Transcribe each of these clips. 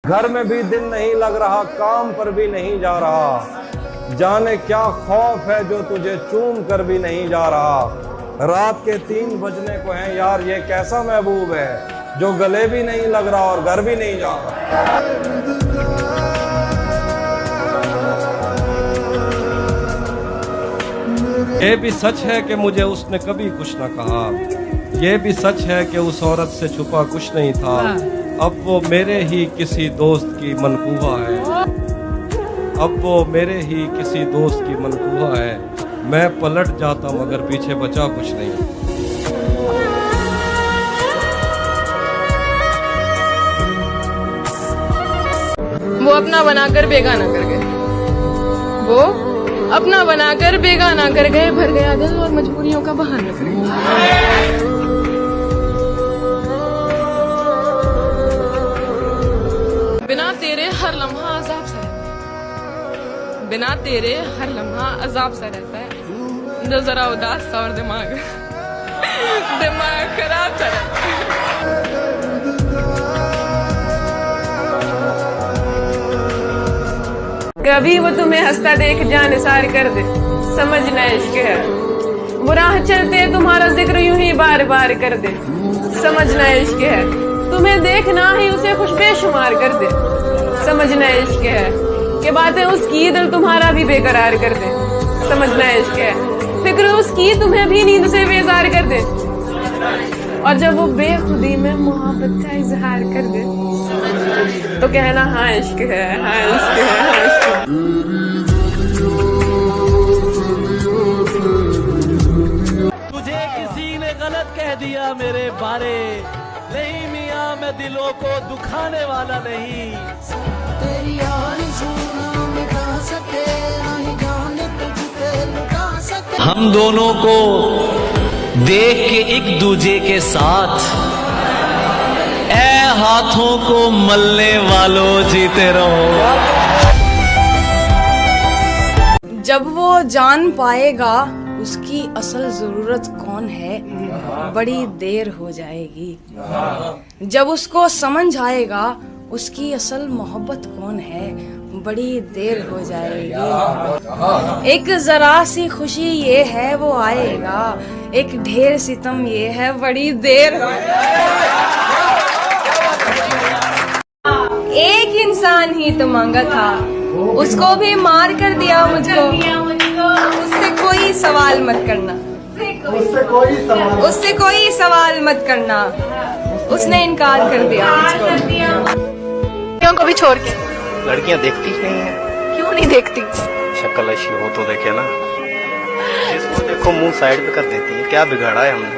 घर में भी दिन नहीं लग रहा, काम पर भी नहीं जा रहा, जाने क्या खौफ है जो तुझे चूम कर भी नहीं जा रहा। रात के 3 बजने को हैं यार, ये कैसा महबूब है जो गले भी नहीं लग रहा और घर भी नहीं जा रहा। ये भी सच है कि मुझे उसने कभी कुछ न कहा, ये भी सच है कि उस औरत से छुपा कुछ नहीं था। अब वो मेरे ही किसी दोस्त की मनकूहा है, अब वो मेरे ही किसी दोस्त की मनकूहा है। मैं पलट जाता मगर पीछे बचा कुछ नहीं। वो अपना बनाकर बेगाना कर गए, वो अपना बनाकर बेगाना कर गए, भर गया दिल और मजबूरियों का बहाना कर गए। बिना तेरे हर लम्हा अजाब सा रहता है, बिना तेरे हर लम्हा अजाब सा रहता है। दिल जरा उदास सा और दिमाग खराब सा रहता है। कभी वो तुम्हें हंसता देख जान निसार कर दे, समझना इश्क है। वो राह चलते तुम्हारा जिक्र यूं ही बार बार कर दे, समझना इश्क है। तुम्हें देखना ही उसे खुश बेशुमार कर दे, समझना इश्क है। कि बातें उसकी दिल तुम्हारा भी बेकरार कर दे, समझना इश्क है। फिक्र उसकी तुम्हें भी नींद से बेजार कर दे, और जब वो बेखुदी में मोहब्बत का इजहार कर दे तो कहना हाँ इश्क है, हाँ इश्क है, हाँ इश्क है। तुझे किसी ने गलत कह दिया मेरे बारे, नहीं मियाँ मैं दिलों को दुखाने वाला नहीं। तेरी हम दोनों को देख के एक दूजे के साथ, ऐ हाथों को मलने वालों जीते रहो। जब वो जान पाएगा उसकी असल जरूरत कौन है, बड़ी देर हो जाएगी। जब उसको समझ आएगा उसकी असल मोहब्बत कौन है, बड़ी देर हो जाएगी। एक जरा सी खुशी ये है वो आएगा, एक ढेर सितम ये है बड़ी देर हो जाएगी। एक इंसान ही तो मांगा था, उसको भी मार कर दिया मुझको। उससे कोई सवाल मत करना, उससे कोई सवाल मत करना, उसने इनकार कर दिया मुझको। क्यों को भी छोड़ के? लड़कियां देखती ही नहीं है। क्यों नहीं देखती? शक्ल अच्छी हो तो देखे ना, जिसको देखो मुंह साइड पे कर देती है। क्या बिगाड़ा है हमने?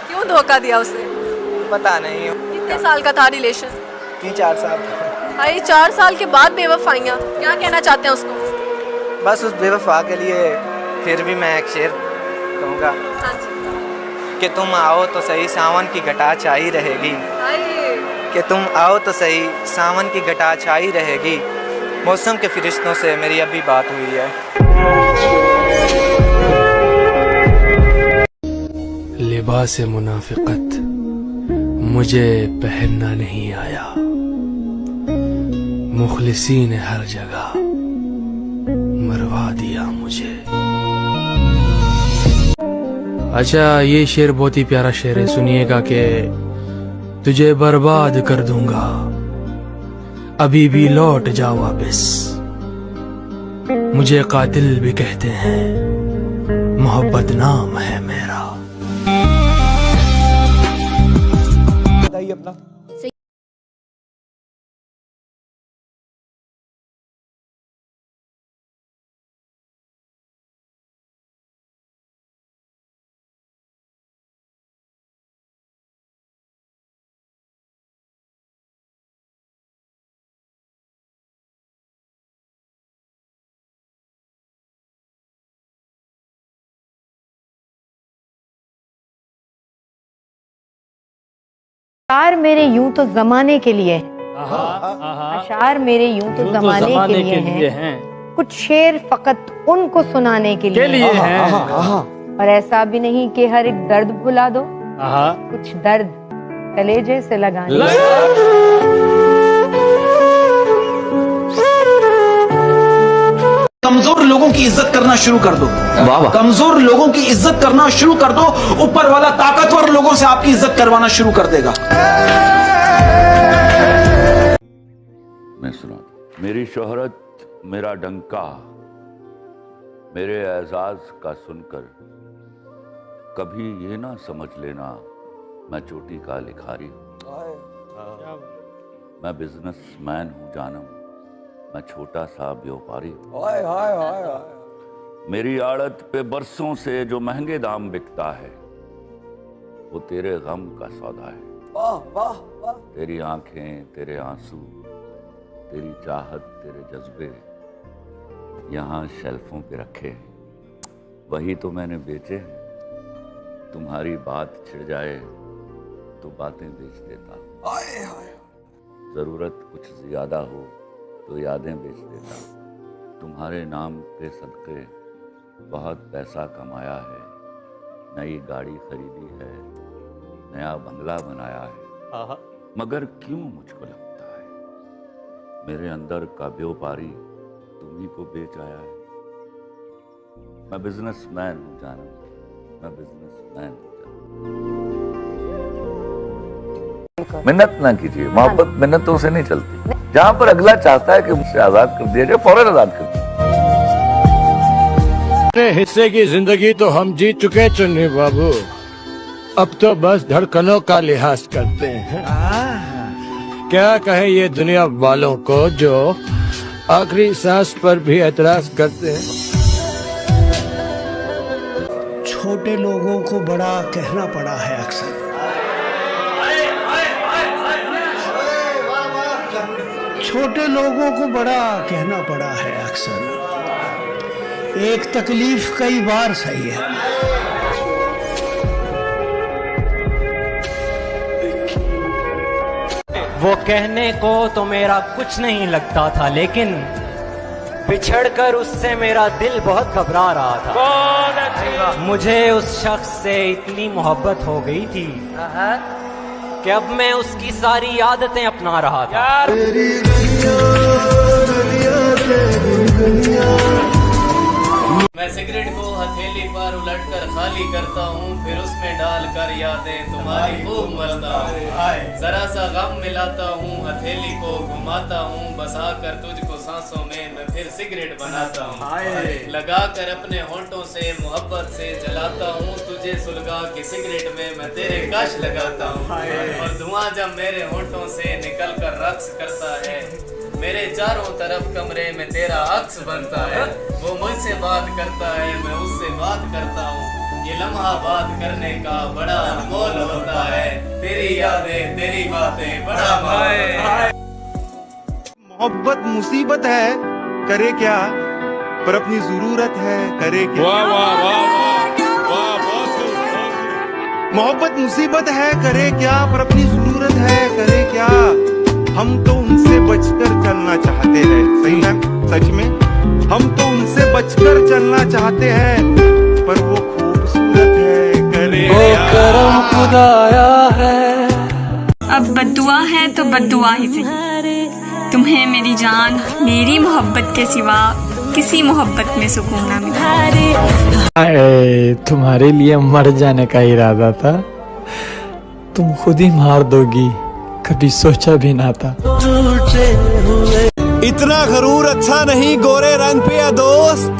क्यों धोखा दिया उसे? पता नहीं। कितने साल का था रिलेशन? 3-4 साल। भाई 4 साल के बाद बेवफाइयाँ, क्या कहना चाहते हैं उसको? बस उस बेवफा के लिए फिर भी मैं एक शेर कहूँगा कि तुम आओ तो सही सावन की घटा छाई रहेगी, कि तुम आओ तो सही सावन की घटा छाई रहेगी। मौसम के फरिश्तों से मेरी अभी बात हुई है। लिबास मुनाफिकत मुझे पहनना नहीं आया, मुखलिसी ने हर जगह मरवा दिया मुझे। अच्छा, ये शेर बहुत ही प्यारा शेर है, सुनिएगा कि तुझे बर्बाद कर दूंगा, अभी भी लौट जा वापस। मुझे कातिल भी कहते हैं, मोहब्बत नाम है मेरा। बताइए अपना। अशार मेरे यूं तो जमाने के लिए हैं, अशार मेरे यूं तो जमाने के लिए हैं, कुछ शेर फकत उनको सुनाने के लिए हैं। और ऐसा भी नहीं कि हर एक दर्द भुला दो, कुछ दर्द कलेजे से लगाने। कमजोर लोगों की इज्जत करना शुरू कर दो। कमजोर लोगों की इज्जत करना शुरू कर दो, ऊपर वाला ताकतवर लोगों से आपकी इज्जत करवाना शुरू कर देगा। मैं सुना, मेरी शोहरत, मेरा डंका, मेरे एजाज का सुनकर कभी ये ना समझ लेना मैं चोटी का लिखारी हूं। मैं बिजनेसमैन हूं जानम, मैं छोटा सा व्यापारी हूं। मेरी आड़त पे बरसों से जो महंगे दाम बिकता है वो तेरे गम का सौदा है। तेरी आंखें, तेरे आंसू, तेरी चाहत, तेरे जज्बे यहाँ शेल्फों पे रखे हैं, वही तो मैंने बेचे हैं। तुम्हारी बात छिड़ जाए तो बातें बेच देता, जरूरत कुछ ज्यादा हो तो यादें बेच देता। तुम्हारे नाम पे सदके बहुत पैसा कमाया है, नई गाड़ी खरीदी है, नया बंगला बनाया है, मगर क्यों मुझको लगता है मेरे अंदर का व्यापारी तुम्ही को बेच आया है। मैं बिजनेसमैन हूं जानम, मैं बिजनेसमैन हूं। मिन्नत ना कीजिए, मोहब्बत मिन्नतों से नहीं चलती। जहां पर अगला चाहता है कि मुझसे आजाद कर दिया जाए, फौरन आजाद कर दिया। अपने हिस्से की जिंदगी तो हम जीत चुके चुन्नी बाबू, अब तो बस धड़कनों का लिहाज करते हैं। क्या कहे ये दुनिया वालों को जो आखिरी सांस पर भी एतराज करते हैं। छोटे लोगों को बड़ा कहना पड़ा है अक्सर, छोटे लोगों को बड़ा कहना पड़ा है अक्सर, एक तकलीफ कई बार सही है। वो कहने को तो मेरा कुछ नहीं लगता था, लेकिन बिछड़कर उससे मेरा दिल बहुत घबरा रहा था। मुझे उस शख्स से इतनी मोहब्बत हो गई थी कि अब मैं उसकी सारी आदतें अपना रहा था। मैं सिगरेट को हथेली पर उलटकर खाली करता हूँ, फिर उसमें डालकर यादें तुम्हारी खूब मलता हूँ। जरा सा गम मिलाता हूँ, हथेली को घुमाता हूँ, बसा कर तुझको सांसों में मैं फिर सिगरेट बनाता हूँ। लगा कर अपने होंठों से मोहब्बत से जलाता हूँ, तुझे सुलगा के सिगरेट में मैं तेरे कश लगाता हूँ। और धुआं जब मेरे होंठों से निकल कर रक्स करता है, मेरे चारों तरफ कमरे में तेरा अक्स बनता है। वो मुझसे बात करता है, मैं उससे बात करता हूँ, ये लम्हा बात करने का बड़ा अनमोल होता है। तेरी यादें, तेरी बातें बड़ा माए। मोहब्बत मुसीबत है करे क्या, पर अपनी जरूरत है करे क्या। वाह वाह वाह वाह। मोहब्बत मुसीबत है करे क्या, पर अपनी जरूरत है करे क्या। हम तो उनसे बचकर चलना चाहते हैं, सही है सच में, हम तो उनसे बचकर चलना चाहते हैं, पर वो खूबसूरत है करे क्या। करम खुदाया है। अब बद्दुआ है तो बद्दुआ ही सही, तुम्हें मेरी जान मेरी मोहब्बत के सिवा किसी मोहब्बत में सुकून ना मिला। तुम्हारे लिए मर जाने का इरादा था, तुम खुद ही मार दोगी, कभी सोचा भी ना था। इतना गरूर अच्छा नहीं गोरे रंग पे या दोस्त,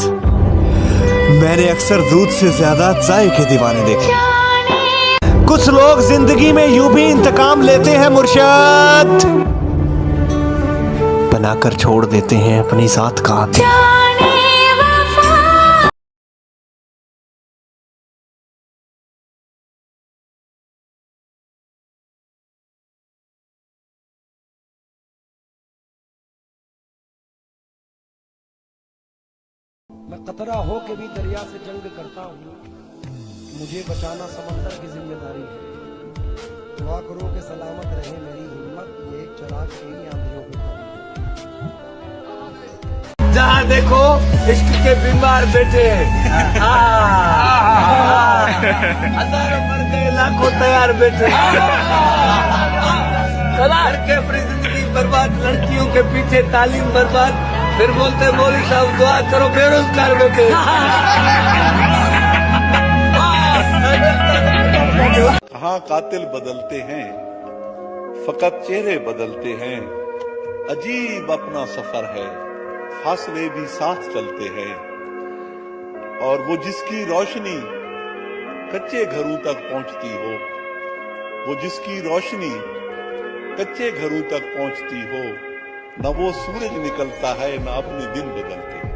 मैंने अक्सर दूध से ज्यादा चाय के दीवाने देखे। कुछ लोग जिंदगी में यूं भी इंतकाम लेते हैं मुर्शिद, बनाकर छोड़ देते हैं अपनी जात का। मैं कतरा हो के भी दरिया से जंग करता हूँ, मुझे बचाना समंदर की जिम्मेदारी है। दुआ करो कि सलामत रहे मेरी हिम्मत, ये एक चिराग तेरी आंधियों को। देखो इश्क के बीमार बैठे हैं, हजारों मर गए लाखों तैयार बैठे हैं। घर के अपनी जिंदगी बर्बाद, लड़कियों के पीछे तालीम बर्बाद, फिर बोलते मौलवी साहब दुआ करो बेरोजगार बैठे। कहाँ कातिल बदलते हैं, फकत चेहरे बदलते हैं। अजीब अपना सफर है, फासले भी साथ चलते हैं। और वो जिसकी रोशनी कच्चे घरों तक पहुंचती हो, वो जिसकी रोशनी कच्चे घरों तक पहुंचती हो, न वो सूरज निकलता है न अपने दिन बदलते।